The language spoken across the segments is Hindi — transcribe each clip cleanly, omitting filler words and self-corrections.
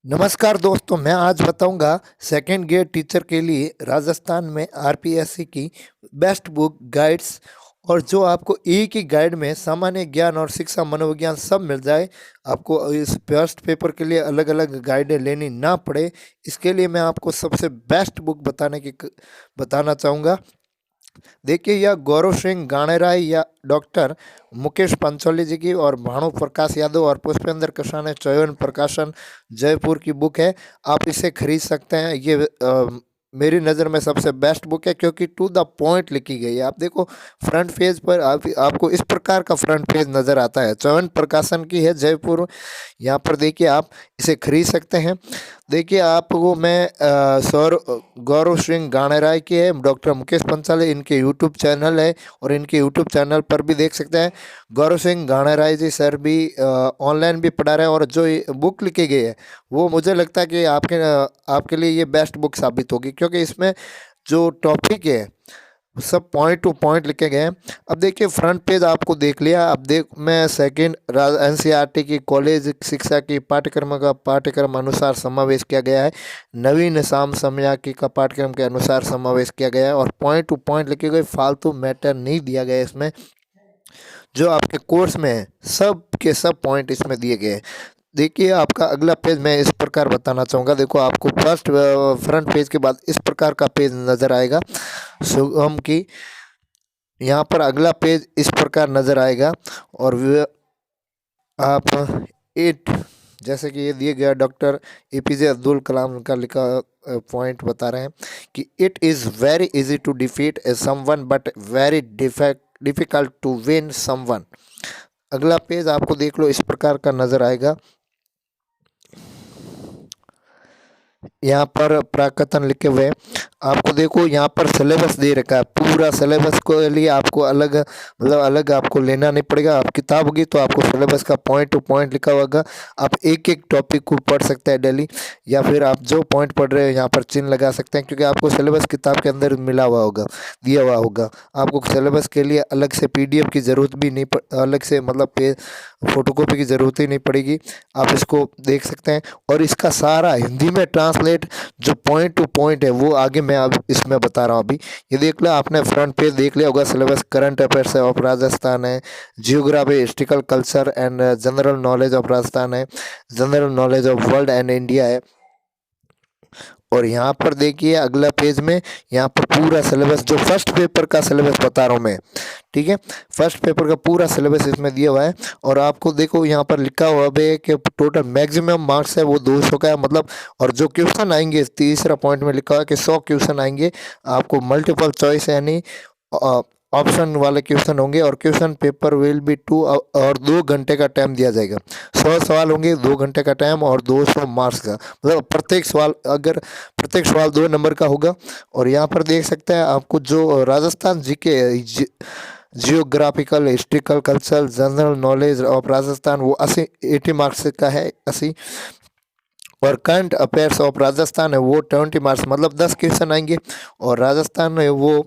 नमस्कार दोस्तों, मैं आज बताऊंगा सेकंड ग्रेड टीचर के लिए राजस्थान में आरपीएससी की बेस्ट बुक गाइड्स। और जो आपको एक ही गाइड में सामान्य ज्ञान और शिक्षा मनोविज्ञान सब मिल जाए। आपको इस फर्स्ट पेपर के लिए अलग अलग गाइडें लेनी ना पड़े, इसके लिए मैं आपको सबसे बेस्ट बुक बताना चाहूँगा। देखिए, यह गौरव सिंह गाणेराय या डॉक्टर मुकेश पंचोली जी की और भानु प्रकाश यादव और पुष्पेंद्र कसाने चयन प्रकाशन जयपुर की बुक है। आप इसे खरीद सकते हैं। ये मेरी नज़र में सबसे बेस्ट बुक है क्योंकि टू द पॉइंट लिखी गई है। आप देखो, फ्रंट पेज पर आपको इस प्रकार का फ्रंट पेज नज़र आता है। चयन प्रकाशन की है जयपुर। यहाँ पर देखिए, आप इसे खरीद सकते हैं। देखिए, आपको मैं सौर गौरव सिंह गाणेराय की है, डॉक्टर मुकेश पंचाली, इनके यूट्यूब चैनल है और इनके यूट्यूब चैनल पर भी देख सकते हैं। गौरव सिंह गाणेराय जी सर भी ऑनलाइन भी पढ़ा रहे हैं और जो ये बुक लिखी गई है वो मुझे लगता है कि आपके लिए ये बेस्ट बुक साबित होगी, क्योंकि इसमें जो टॉपिक है सब पॉइंट टू पॉइंट लिखे गए हैं। अब देखिए, फ्रंट पेज आपको देख लिया। अब देख, मैं सेकंड एनसीईआरटी की कॉलेज शिक्षा की पाठ्यक्रम का पाठ्यक्रम अनुसार समावेश किया गया है। नवीन साम समयाकी का पाठ्यक्रम के अनुसार समावेश किया गया है और पॉइंट टू पॉइंट लिखे गए, फालतू मैटर नहीं दिया गया इसमें। जो आपके कोर्स में है सब के सब पॉइंट इसमें दिए गए हैं। देखिए, आपका अगला पेज मैं इस प्रकार बताना चाहूँगा। देखो, आपको फर्स्ट फ्रंट पेज के बाद इस प्रकार का पेज नज़र आएगा शुभम की। यहाँ पर अगला पेज इस प्रकार नज़र आएगा और आप एट, जैसे कि ये दिए गया डॉक्टर एपीजे अब्दुल कलाम का लिखा पॉइंट बता रहे हैं कि it is very easy to defeat a someone but very difficult to win someone. अगला पेज आपको देख लो, इस प्रकार का नज़र आएगा। यहाँ पर प्राकथन लिखे हुए हैं। आपको देखो, यहाँ पर सिलेबस दे रखा है। पूरा सिलेबस के लिए आपको अलग अलग आपको लेना नहीं पड़ेगा। आप किताब होगी तो आपको सिलेबस का पॉइंट टू पॉइंट लिखा होगा। आप एक एक टॉपिक को पढ़ सकते हैं डेली, या फिर आप जो पॉइंट पढ़ रहे हैं यहाँ पर चिन्ह लगा सकते हैं, क्योंकि आपको सिलेबस किताब के अंदर मिला हुआ होगा, दिया हुआ होगा। आपको सिलेबस के लिए अलग से पीडीएफ की ज़रूरत भी नहीं अलग से पेज फोटोकॉपी की ज़रूरत ही नहीं पड़ेगी। आप इसको देख सकते हैं और इसका सारा हिंदी में ट्रांसलेट जो पॉइंट टू पॉइंट है वो आगे मैं अब इसमें बता रहा हूँ। अभी ये देख लो, आपने फ्रंट पेज देख लिया होगा। Syllabus current affairs of Rajasthan है, geography, historical culture and general knowledge of Rajasthan है, general knowledge of world and India है। और यहाँ पर देखिए अगला पेज में, यहाँ पर पूरा सिलेबस जो फर्स्ट पेपर का सिलेबस बता रहा हूँ मैं, ठीक है। फर्स्ट पेपर का पूरा सिलेबस इसमें दिया हुआ है। और आपको देखो, यहाँ पर लिखा हुआ है कि टोटल मैक्सिमम मार्क्स है वो 200 का है, मतलब। और जो क्वेश्चन आएंगे, तीसरा पॉइंट में लिखा हुआ है कि 100 क्वेश्चन आएंगे। आपको मल्टीपल चॉइस यानी ऑप्शन वाले क्वेश्चन होंगे और क्वेश्चन पेपर विल बी 2 और 2 घंटे का टाइम दिया जाएगा। 100 सवाल होंगे, 2 घंटे का टाइम और 200 मार्क्स का, मतलब प्रत्येक सवाल 2 नंबर का होगा। और यहाँ पर देख सकते हैं आपको जो Rajasthan GK, geographical, historical, cultural, general knowledge of Rajasthan वो 80 मार्क्स का है, 80। और करंट अफेयर्स ऑफ राजस्थान है वो 20 मार्क्स, मतलब 10 क्वेश्चन आएंगे। और राजस्थान है वो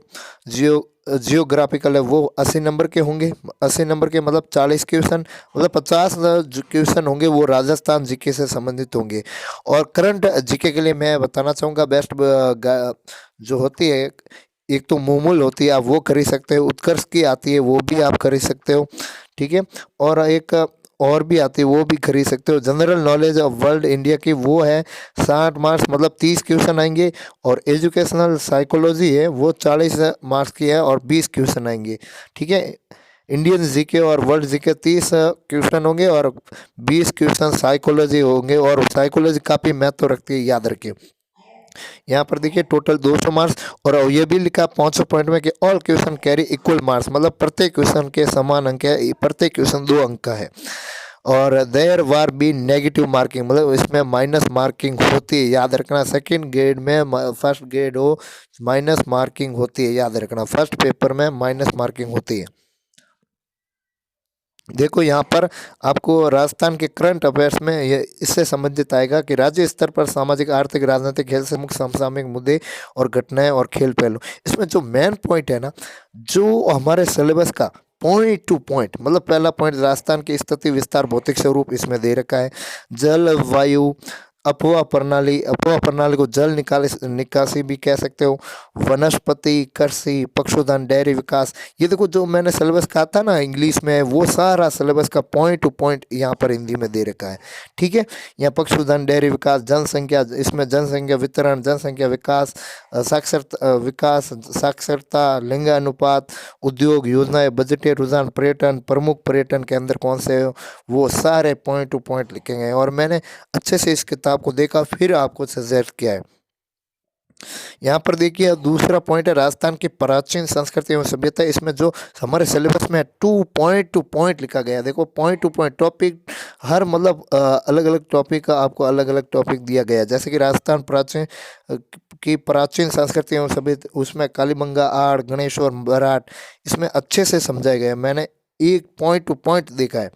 जियोग्राफिकल है वो 80 नंबर के होंगे। 80 नंबर के मतलब 40 क्वेश्चन, मतलब 50 क्वेश्चन होंगे वो राजस्थान जीके से संबंधित होंगे। और करंट जीके के लिए मैं बताना चाहूँगा बेस्ट जो होती है, एक तो मूमूल होती है, आप वो खरीद सकते हो। उत्कर्ष की आती है, वो भी आप खरीद सकते हो, ठीक है। और एक और भी आती है, वो भी खरीद सकते हो। General knowledge of world India की वो है 60 मार्क्स, मतलब 30 क्वेश्चन आएंगे। और एजुकेशनल साइकोलॉजी है वो 40 मार्क्स की है और 20 क्वेश्चन आएंगे, ठीक है। इंडियन जीके और वर्ल्ड जीके 30 क्वेश्चन होंगे और 20 क्वेश्चन साइकोलॉजी होंगे। और साइकोलॉजी काफ़ी महत्व रखती है, याद रखिए। यहाँ पर देखिए टोटल 200 मार्क्स। और ये भी लिखा 500 पॉइंट में कि all question carry equal marks, मतलब प्रत्येक क्वेश्चन के समान अंक है, प्रत्येक क्वेश्चन 2 अंक का है। और there will be negative marking, मतलब इसमें माइनस मार्किंग होती है, याद रखना। सेकंड ग्रेड में फर्स्ट ग्रेड हो, माइनस मार्किंग होती है, याद रखना। फर्स्ट पेपर में माइनस मार्किंग होती है। देखो, यहाँ पर आपको राजस्थान के करंट अफेयर्स में ये इससे संबंधित आएगा कि राज्य स्तर पर सामाजिक, आर्थिक, राजनीतिक, खेल से मुख्य समसामयिक मुद्दे और घटनाएं और खेल पहलू। इसमें जो मेन पॉइंट है ना, जो हमारे सिलेबस का पॉइंट टू पॉइंट, मतलब पहला पॉइंट राजस्थान की स्थिति, विस्तार, भौतिक स्वरूप इसमें दे रखा है। जल वायु, अफवाह प्रणाली को जल निकासी भी कह सकते हो, वनस्पति कृषि, पशुधन, डेयरी विकास। ये देखो जो मैंने सिलेबस कहा था ना इंग्लिश में, वो सारा सिलेबस का पॉइंट टू पॉइंट यहाँ पर हिंदी में दे रखा है। ठीक है, यहाँ पशुधन, डेयरी विकास, जनसंख्या, इसमें जनसंख्या वितरण, जनसंख्या विकास, साक्षरता, लिंग अनुपात, उद्योग, योजनाएं, बजटीय रुझान, पर्यटन, प्रमुख पर्यटन केंद्र कौन से हो, वो सारे पॉइंट टू पॉइंट लिखे गए हैं। और मैंने अच्छे से इस किताब को देखा, फिर आपको सजेस्ट किया है। यहाँ पर देखिए दूसरा पॉइंट है राजस्थान की प्राचीन संस्कृति एवं सभ्यता। इसमें जो हमारे सिलेबस में टू पॉइंट लिखा गया है, देखो पॉइंट टू पॉइंट टॉपिक, हर मतलब अलग अलग टॉपिक का आपको अलग अलग टॉपिक दिया गया है। जैसे कि राजस्थान की प्राचीन संस्कृति एवं सभ्यता, उसमें कालीबंगा, आड़, गणेश और मराठ, इसमें अच्छे से समझाया गया है। मैंने एक पॉइंट टू पॉइंट देखा है।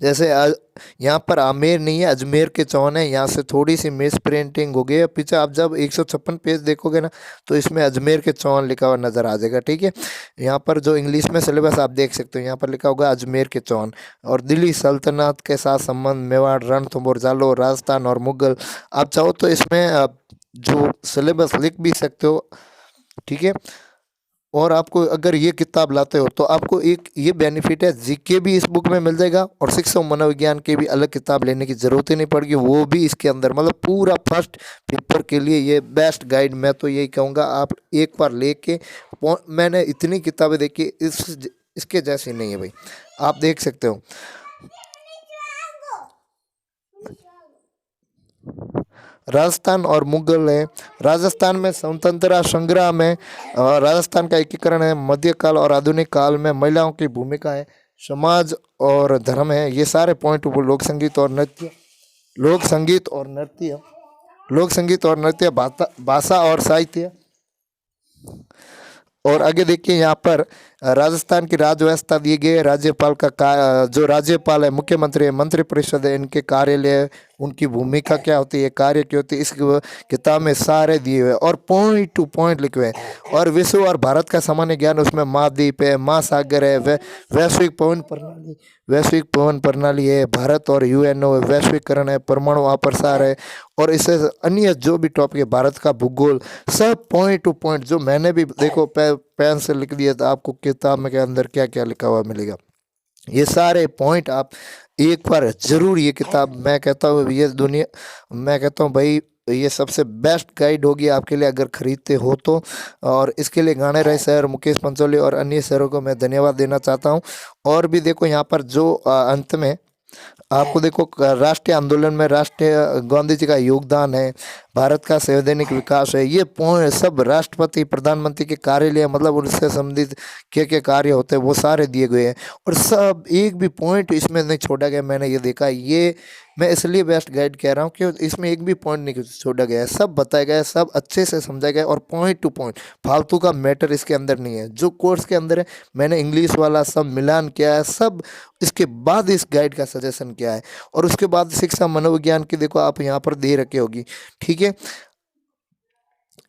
जैसे यहाँ पर आमेर नहीं है, अजमेर के चौन है, यहाँ से थोड़ी सी मिस प्रिंटिंग हो गई है पीछे। आप जब 156 पेज देखोगे ना, तो इसमें अजमेर के चौन लिखा हुआ नज़र आ जाएगा। ठीक है, यहाँ पर जो इंग्लिश में सिलेबस आप देख सकते हो, यहाँ पर लिखा होगा अजमेर के चौन। और दिल्ली सल्तनत के साथ संबंध, मेवाड़, रणथंभौर, जालौर, राजस्थान और मुगल। आप चाहो तो इसमें जो सिलेबस लिख भी सकते हो। ठीक है, और आपको अगर ये किताब लाते हो तो आपको एक ये बेनिफिट है, जीके भी इस बुक में मिल जाएगा और शिक्षा और मनोविज्ञान की भी अलग किताब लेने की ज़रूरत ही नहीं पड़ेगी, वो भी इसके अंदर। मतलब पूरा फर्स्ट पेपर के लिए ये बेस्ट गाइड, मैं तो यही कहूँगा आप एक बार लेके। मैंने इतनी किताबें देखी, इसके जैसी नहीं है भाई, आप देख सकते हो। राजस्थान और मुगल है। राजस्थान में स्वतंत्रता संग्राम है, राजस्थान का एकीकरण है, मध्यकाल और आधुनिक काल में महिलाओं की भूमिका है, समाज और धर्म है। ये सारे पॉइंट ऊपर, लोक संगीत और नृत्य, लोक संगीत और नृत्य, लोक संगीत और नृत्य, भाषा और साहित्य। और आगे देखिए यहाँ पर राजस्थान की राज व्यवस्था दी गई है, राज्यपाल जो राज्यपाल है, मुख्यमंत्री है, मंत्रिपरिषद है, इनके कार्यालय, उनकी भूमिका क्या होती है, कार्य क्या होती है, इस किताब में सारे दिए हुए हैं और पॉइंट टू पॉइंट लिखे हुए हैं। और विश्व और भारत का सामान्य ज्ञान, उसमें महाद्वीप है, महासागर है, वैश्विक पवन प्रणाली है, भारत और यूएनओ है, वैश्वीकरण है, परमाणु अप्रसार है, और इससे अन्य जो भी टॉपिक है, भारत का भूगोल, सब पॉइंट टू पॉइंट। जो मैंने भी देखो पेन से लिख दिया था, आपको किताब में के अंदर क्या क्या लिखा हुआ मिलेगा। ये सारे पॉइंट आप एक बार जरूर, ये किताब मैं कहता हूँ, ये दुनिया, मैं कहता हूँ भाई ये सबसे बेस्ट गाइड होगी आपके लिए अगर खरीदते हो तो। और इसके लिए गाने रहे सर, मुकेश पंचोली और अन्य सरों को मैं धन्यवाद देना चाहता हूँ। और भी देखो यहाँ पर जो अंत में आपको देखो राष्ट्रीय आंदोलन में राष्ट्रीय गांधी जी का योगदान है, भारत का संवैधानिक विकास है, ये पॉइंट सब राष्ट्रपति प्रधानमंत्री के कार्यालय, मतलब उनसे संबंधित क्या कार्य होते हैं वो सारे दिए गए हैं। और सब एक भी पॉइंट इसमें नहीं छोड़ा गया, मैंने ये देखा। ये मैं इसलिए बेस्ट गाइड कह रहा हूँ कि इसमें एक भी पॉइंट नहीं छोड़ा गया है, सब बताया गया है, सब अच्छे से समझाया गया है और पॉइंट टू पॉइंट, फालतू का मैटर इसके अंदर नहीं है। जो कोर्स के अंदर है, मैंने इंग्लिश वाला सब मिलान किया है, सब इसके बाद इस गाइड का सजेशन किया है। और उसके बाद शिक्षा मनोविज्ञान की देखो आप यहाँ पर दे रखे होगी। ठीक है,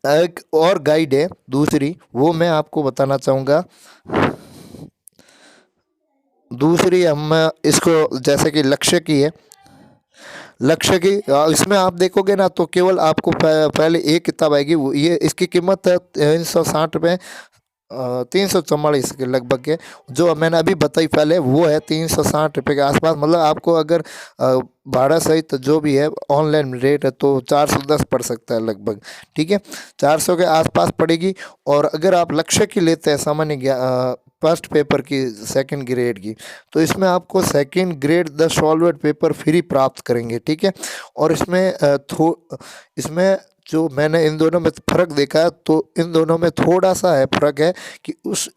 एक और गाइड है दूसरी, वो मैं आपको बताना चाहूँगा। दूसरी हम इसको जैसे कि लक्ष्य की है, लक्ष्य की इसमें आप देखोगे ना तो केवल आपको पहले एक किताब आएगी, ये इसकी कीमत है 360 रुपये, 344 के लगभग है। जो मैंने अभी बताई पहले वो है 360 रुपये के आसपास। मतलब आपको अगर भाड़ा सहित जो भी है ऑनलाइन रेट है तो 410 पड़ सकता है लगभग। ठीक है, 400 के आसपास पड़ेगी। और अगर आप लक्ष्य की लेते हैं सामान्य फर्स्ट पेपर की सेकंड ग्रेड की, तो इसमें आपको सेकंड ग्रेड 10 सॉल्वेड पेपर फ्री प्राप्त करेंगे। ठीक है, और इसमें जो मैंने इन दोनों में फ़र्क देखा है, तो इन दोनों में थोड़ा सा है फ़र्क है कि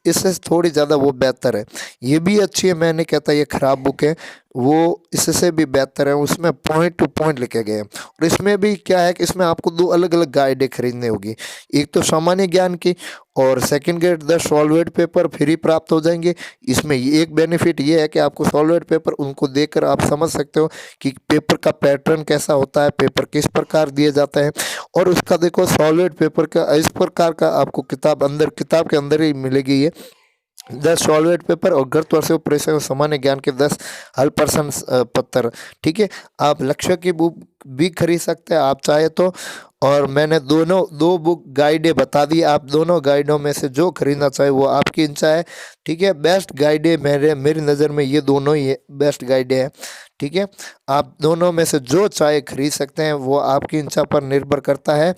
इससे थोड़ी ज़्यादा वो बेहतर है। ये भी अच्छी है, मैं नहीं कहता ये ख़राब बुक है, वो इससे भी बेहतर है। उसमें पॉइंट टू पॉइंट लिखे गए हैं। और इसमें भी क्या है कि इसमें आपको दो अलग अलग गाइडें खरीदनी होगी, एक तो सामान्य ज्ञान की और सेकंड ग्रेड 10 सॉल्वेड पेपर फ्री प्राप्त हो जाएंगे। इसमें एक बेनिफिट ये है कि आपको सॉल्वेड पेपर उनको देखकर आप समझ सकते हो कि पेपर का पैटर्न कैसा होता है, पेपर किस प्रकार दिए जाता है। और उसका देखो सॉल्वेड पेपर का इस प्रकार का आपको किताब के अंदर ही मिलेगी ये 10 सॉल्वेड पेपर और गणित वर्ष प्रेशर सामान्य ज्ञान के 10 हल प्रश्न पत्र। ठीक है, आप लक्ष्य की बुक भी खरीद सकते हैं आप चाहे तो। और मैंने दोनों दो बुक गाइडें बता दी, आप दोनों गाइडों में से जो खरीदना चाहे वो आपकी इच्छा है। ठीक है, बेस्ट गाइडें मेरी नज़र में ये दोनों ही बेस्ट गाइडें हैं। ठीक है, आप दोनों में से जो चाहे खरीद सकते हैं, वो आपकी इच्छा पर निर्भर करता है।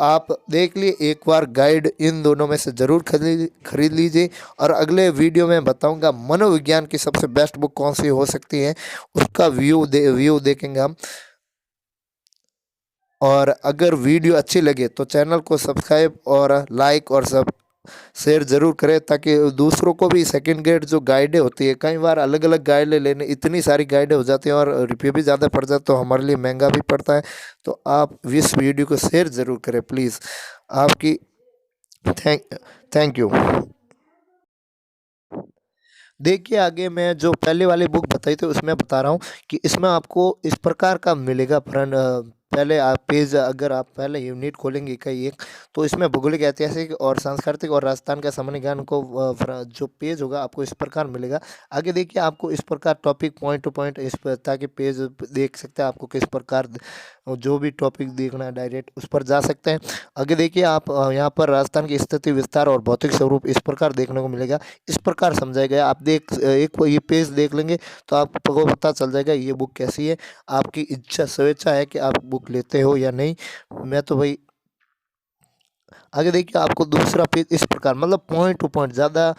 आप देख लिए एक बार गाइड इन दोनों में से ज़रूर खरीद लीजिए। और अगले वीडियो में बताऊंगा मनोविज्ञान की सबसे बेस्ट बुक कौन सी हो सकती है, उसका व्यू देखेंगे हम। और अगर वीडियो अच्छी लगे तो चैनल को सब्सक्राइब और लाइक और सब शेयर ज़रूर करें, ताकि दूसरों को भी सेकंड ग्रेड जो गाइडें होती है, कई बार अलग अलग गाइडें लेने इतनी सारी गाइडें हो जाती हैं और रुपये भी ज़्यादा पड़ जाते, तो हमारे लिए महंगा भी पड़ता है। तो आप इस वीडियो को शेयर ज़रूर करें प्लीज़। आपकी थैंक यू। देखिए, आगे मैं जो पहले वाली बुक बताई थी उसमें बता रहा हूँ कि इसमें आपको इस प्रकार का मिलेगा फ्रंट। पहले आप पेज, अगर आप पहले यूनिट खोलेंगे कई एक, तो इसमें भौगोलिक, ऐतिहासिक और सांस्कृतिक और राजस्थान का सामान्य ज्ञान को जो पेज होगा आपको इस प्रकार मिलेगा। आगे देखिए, आपको इस प्रकार टॉपिक पॉइंट टू पॉइंट इस पर, ताकि पेज देख सकते हैं आपको किस प्रकार जो भी टॉपिक देखना है डायरेक्ट उस पर जा सकते हैं। आगे देखिए, आप यहाँ पर राजस्थान की स्थिति, विस्तार और भौतिक स्वरूप इस प्रकार देखने को मिलेगा। इस प्रकार समझाया गया। आप एक ये पेज देख लेंगे तो आपको पता चल जाएगा ये बुक कैसी है। आपकी इच्छा स्वेच्छा है कि आप बुक लेते हो या नहीं। मैं तो भाई, आगे देखिए, आपको दूसरा पेज इस प्रकार, मतलब पॉइंट टू पॉइंट, ज़्यादा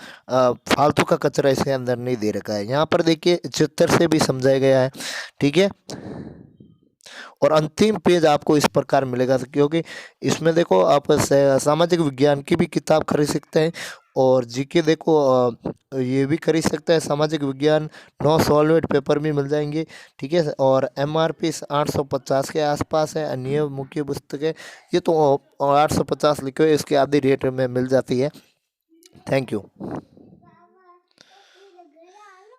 फालतू का कचरा इसके अंदर नहीं दे रखा है। यहाँ पर देखिए चित्र से भी समझाया गया है। ठीक है, और अंतिम पेज आपको इस प्रकार मिलेगा, क्योंकि इसमें देखो आप सामाजिक विज्ञान की भी किताब खरीद सकते हैं। और जीके देखो, ये भी खरीद सकते हैं, सामाजिक विज्ञान 9 सॉल्वेड पेपर भी मिल जाएंगे। ठीक है, और MRP 850 के आसपास है। अन्य मुख्य पुस्तकें ये तो 850 लिखे हुए, इसके आधी रेट में मिल जाती है। Thank you.